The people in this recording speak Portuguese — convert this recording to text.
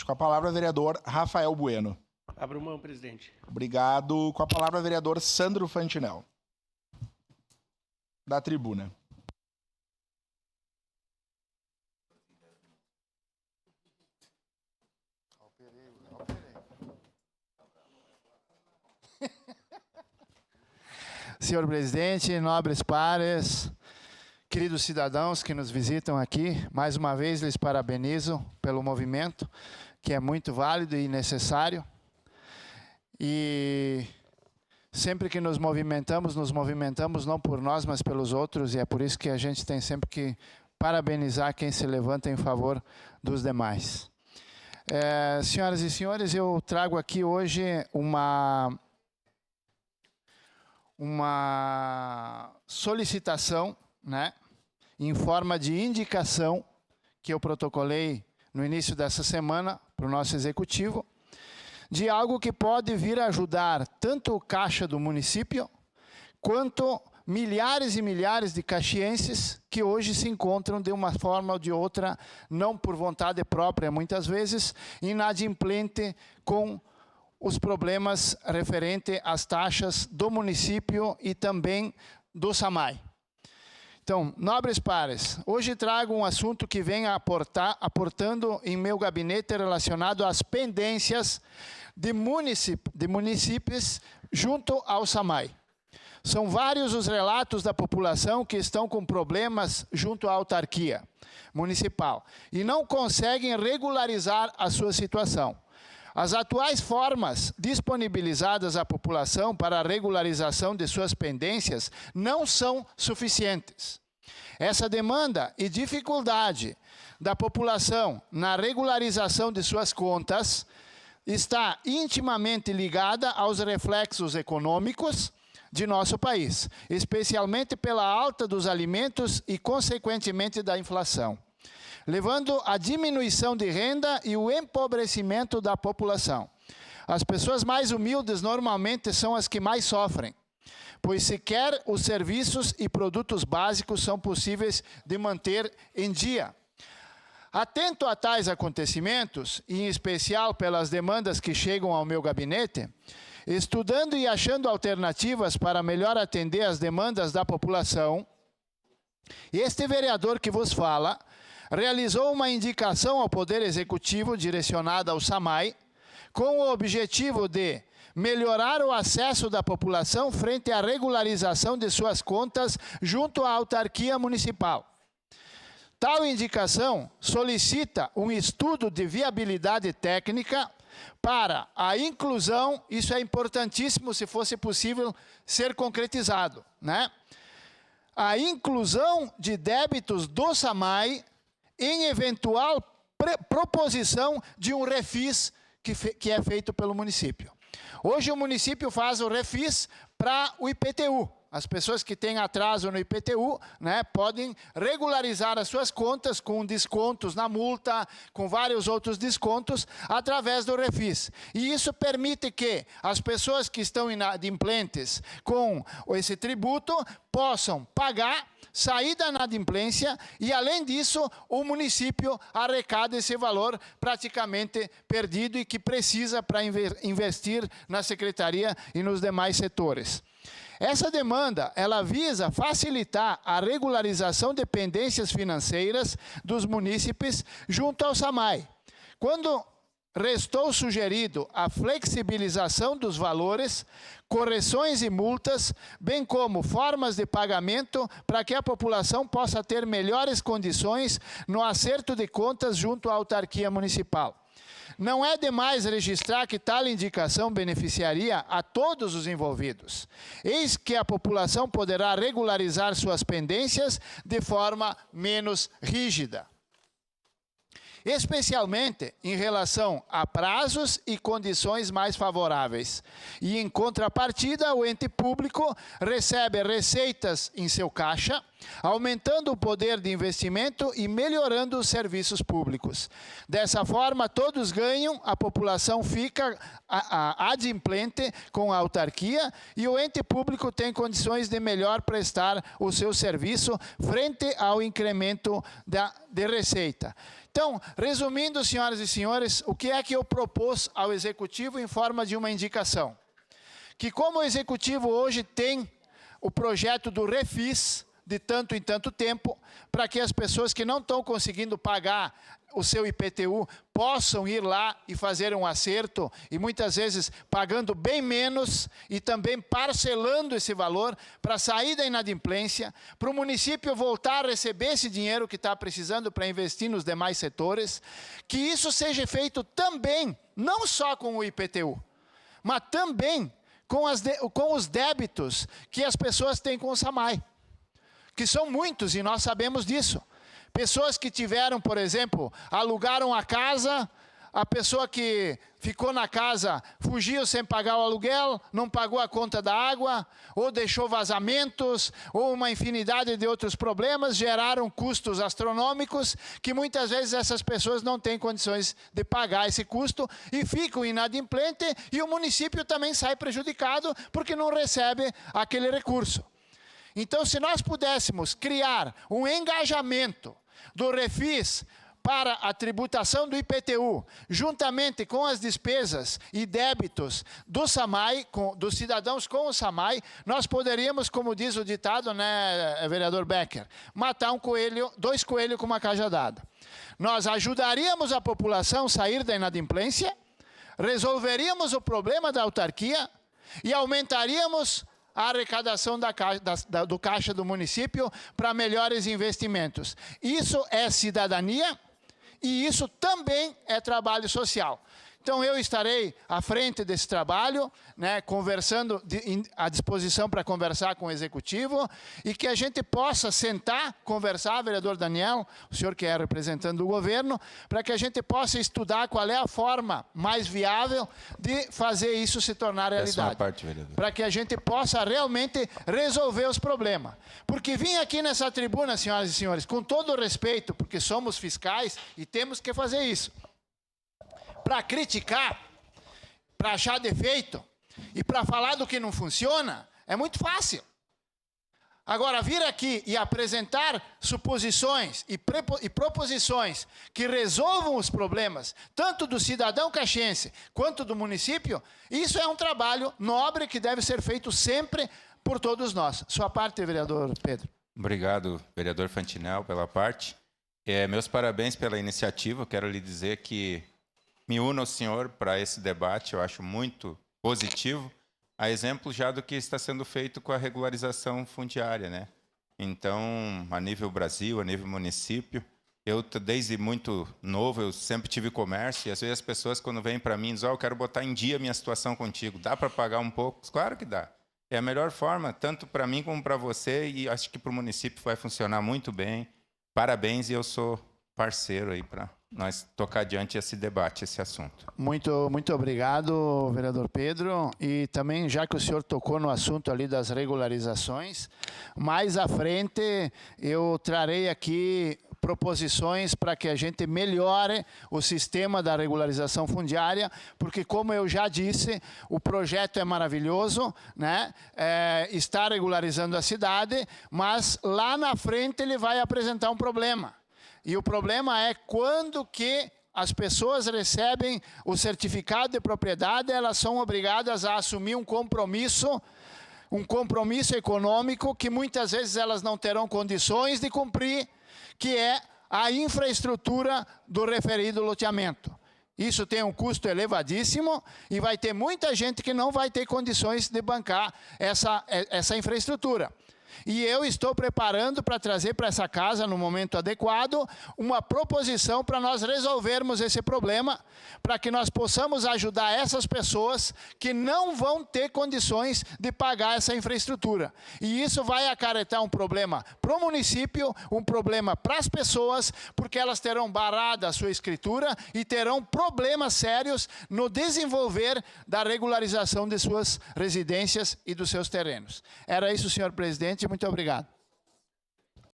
presidente. Com a palavra, vereador Rafael Bueno. Abro mão, presidente. Obrigado. Com a palavra, vereador Sandro Fantinel. Da tribuna. Senhor presidente, nobres pares, queridos cidadãos que nos visitam aqui, mais uma vez lhes parabenizo pelo movimento, que é muito válido e necessário. E sempre que nos movimentamos não por nós, mas pelos outros, e é por isso que a gente tem sempre que parabenizar quem se levanta em favor dos demais. Senhoras e senhores, eu trago aqui hoje uma solicitação, né, em forma de indicação que eu protocolei no início dessa semana para o nosso executivo, de algo que pode vir a ajudar tanto o caixa do município, quanto milhares e milhares de caxienses que hoje se encontram de uma forma ou de outra, não por vontade própria muitas vezes, inadimplente com os problemas referentes às taxas do município e também do SAMAI. Então, nobres pares, hoje trago um assunto que vem aportando em meu gabinete relacionado às pendências de municípios junto ao SAMAI. São vários os relatos da população que estão com problemas junto à autarquia municipal e não conseguem regularizar a sua situação. As atuais formas disponibilizadas à população para a regularização de suas pendências não são suficientes. Essa demanda e dificuldade da população na regularização de suas contas está intimamente ligada aos reflexos econômicos de nosso país, especialmente pela alta dos alimentos e, consequentemente, da inflação, levando à diminuição de renda e o empobrecimento da população. As pessoas mais humildes normalmente são as que mais sofrem, pois sequer os serviços e produtos básicos são possíveis de manter em dia. Atento a tais acontecimentos, e em especial pelas demandas que chegam ao meu gabinete, estudando e achando alternativas para melhor atender às demandas da população, este vereador que vos fala realizou uma indicação ao Poder Executivo direcionada ao SAMAI, com o objetivo de melhorar o acesso da população frente à regularização de suas contas junto à autarquia municipal. Tal indicação solicita um estudo de viabilidade técnica para a inclusão, isso é importantíssimo se fosse possível ser concretizado, né? A inclusão de débitos do SAMAI em eventual proposição de um refis que é feito pelo município. Hoje o município faz o refis para o IPTU. As pessoas que têm atraso no IPTU, né, podem regularizar as suas contas com descontos na multa, com vários outros descontos, através do refis. E isso permite que as pessoas que estão inadimplentes com esse tributo possam pagar, sair da inadimplência e, além disso, o município arrecada esse valor praticamente perdido e que precisa para investir na secretaria e nos demais setores. Essa demanda, ela visa facilitar a regularização de pendências financeiras dos munícipes junto ao SAMAI. Quando restou sugerido a flexibilização dos valores, correções e multas, bem como formas de pagamento para que a população possa ter melhores condições no acerto de contas junto à autarquia municipal. Não é demais registrar que tal indicação beneficiaria a todos os envolvidos. Eis que a população poderá regularizar suas pendências de forma menos rígida, especialmente em relação a prazos e condições mais favoráveis. E, em contrapartida, o ente público recebe receitas em seu caixa, aumentando o poder de investimento e melhorando os serviços públicos. Dessa forma, todos ganham, a população fica adimplente com a autarquia e o ente público tem condições de melhor prestar o seu serviço frente ao incremento de receita. Então, resumindo, senhoras e senhores, o que é que eu propus ao Executivo em forma de uma indicação? Que como o Executivo hoje tem o projeto do Refis, de tanto em tanto tempo, para que as pessoas que não estão conseguindo pagar o seu IPTU possam ir lá e fazer um acerto, e muitas vezes pagando bem menos e também parcelando esse valor para sair da inadimplência, para o município voltar a receber esse dinheiro que está precisando para investir nos demais setores, que isso seja feito também, não só com o IPTU, mas também com os débitos que as pessoas têm com o SAMAI, que são muitos e nós sabemos disso. Pessoas que tiveram, por exemplo, alugaram a casa, a pessoa que ficou na casa fugiu sem pagar o aluguel, não pagou a conta da água, ou deixou vazamentos, ou uma infinidade de outros problemas, geraram custos astronômicos, que muitas vezes essas pessoas não têm condições de pagar esse custo e ficam inadimplentes, e o município também sai prejudicado porque não recebe aquele recurso. Então, se nós pudéssemos criar um engajamento do Refis para a tributação do IPTU, juntamente com as despesas e débitos do SAMAI, dos cidadãos com o SAMAI, nós poderíamos, como diz o ditado, né, vereador Becker, matar dois coelhos com uma cajadada. Nós ajudaríamos a população a sair da inadimplência, resolveríamos o problema da autarquia e aumentaríamos a arrecadação do caixa do município para melhores investimentos. Isso é cidadania e isso também é trabalho social. Então, eu estarei à frente desse trabalho, né, conversando, à disposição para conversar com o Executivo, e que a gente possa sentar, conversar, vereador Daniel, o senhor que é representante do governo, para que a gente possa estudar qual é a forma mais viável de fazer isso se tornar realidade. Para que a gente possa realmente resolver os problemas. Porque vim aqui nessa tribuna, senhoras e senhores, com todo o respeito, porque somos fiscais e temos que fazer isso, para criticar, para achar defeito e para falar do que não funciona, é muito fácil. Agora, vir aqui e apresentar suposições e proposições que resolvam os problemas, tanto do cidadão caxiense quanto do município, isso é um trabalho nobre que deve ser feito sempre por todos nós. Sua parte, vereador Pedro. Obrigado, vereador Fantinel, pela parte. Meus parabéns pela iniciativa. Quero lhe dizer que me uno ao senhor para esse debate, eu acho muito positivo, a exemplo já do que está sendo feito com a regularização fundiária, né? Então, a nível Brasil, a nível município, eu desde muito novo, eu sempre tive comércio, e às vezes as pessoas quando vêm para mim dizem, eu quero botar em dia a minha situação contigo, dá para pagar um pouco? Claro que dá. É a melhor forma, tanto para mim como para você, e acho que para o município vai funcionar muito bem. Parabéns, e eu sou parceiro aí para nós tocar adiante esse debate, esse assunto. Muito obrigado, vereador Pedro. E também, já que o senhor tocou no assunto ali das regularizações, mais à frente eu trarei aqui proposições para que a gente melhore o sistema da regularização fundiária, porque, como eu já disse, o projeto é maravilhoso, né? Está regularizando a cidade, mas lá na frente ele vai apresentar um problema. E o problema é quando que as pessoas recebem o certificado de propriedade, elas são obrigadas a assumir um compromisso econômico que muitas vezes elas não terão condições de cumprir, que é a infraestrutura do referido loteamento. Isso tem um custo elevadíssimo e vai ter muita gente que não vai ter condições de bancar essa infraestrutura. E eu estou preparando para trazer para essa casa, no momento adequado, uma proposição para nós resolvermos esse problema, para que nós possamos ajudar essas pessoas que não vão ter condições de pagar essa infraestrutura. E isso vai acarretar um problema para o município, um problema para as pessoas, porque elas terão barrada a sua escritura e terão problemas sérios no desenvolver da regularização de suas residências e dos seus terrenos. Era isso, senhor presidente. Muito obrigado.